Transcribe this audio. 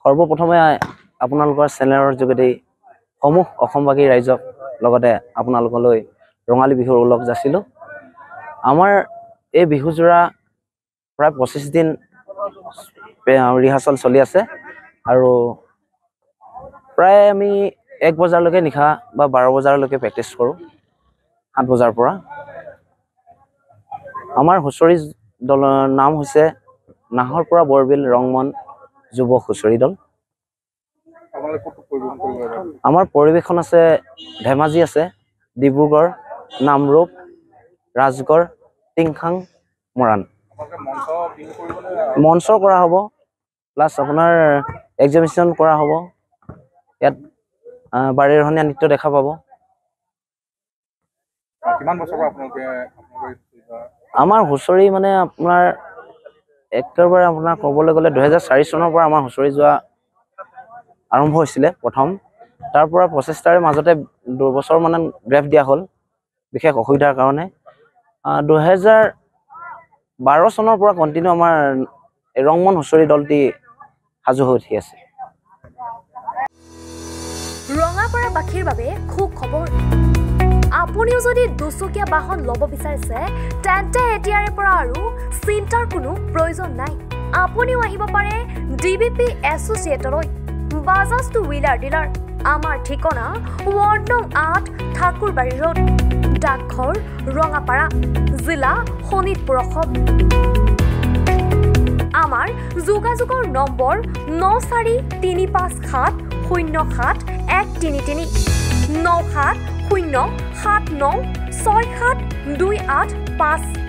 সৰ্বপ্ৰথমে আপোনালোকৰ চেনেলৰ যোগেদি সমূহ অসমবাসী ৰাইজক লগতে আপোনালোকলৈ ৰঙালী বিহুৰ ওলগ যাচিলোঁ। আমাৰ এই বিহুজোৰা প্ৰায় 25 দিন ৰিহাৰ্চল চলি আছে আৰু প্ৰায় আমি 1 বজালৈকে নিশা বা 12 বজালৈকে প্ৰেক্টিছ কৰোঁ, 7 বজাৰ পৰা। আমাৰ হুঁচৰি দলৰ নাম হৈছে নাহৰপুৰা বৰবিল ৰংমন যুৱ হুঁচৰি দল। আমাৰ পৰিৱেশন আছে ধেমাজি আছে, ডিব্ৰুগড়, নামৰূপ, ৰাজগড়, টিংখাং, মৰাণ। মঞ্চ কৰা হ'ব, প্লাছ আপোনাৰ এক্সিবিশ্যন কৰা হ'ব। ইয়াত বাৰেৰহণীয়া নৃত্য দেখা পাব। আমাৰ হুঁচৰি মানে আপোনাৰ একেবাৰে আপোনাৰ ক'বলৈ গ'লে 2004 চনৰ পৰা আমাৰ হুঁচৰি যোৱা আৰম্ভ হৈছিলে প্ৰথম। তাৰ পৰা প্ৰচেষ্টাৰ মাজতে 2 বছৰ মান গ্ৰেফ দিয়া হ'ল বিশেষ অসুবিধাৰ কাৰণে। 2012 চনৰ পৰা কণ্টিনিউ আমাৰ ৰংমন হুঁচৰি দলটি সাজু হৈ উঠি আছে। ৰঙাপাৰাবাসীৰ বাবে সুখবৰ। আপুনিও যদি দুচকীয়া বাহন ল'ব বিচাৰিছে তেন্তে এতিয়াৰে পৰা আৰু চিন্তাৰ কোনো প্ৰয়োজন নাই। আপুনিও আহিব পাৰে DBP এছ'চিয়েটলৈ, বাজাজ টু হুইলাৰ ডিলাৰ। আমাৰ ঠিকনা ৱাৰ্ড নং 8 ঠাকুৰবাৰী ৰোড, ডাকঘৰ ৰঙাপাৰা, জিলা শোণিতপুৰ, অসম। আমাৰ যোগাযোগৰ নম্বৰ 9435707133 9707967285।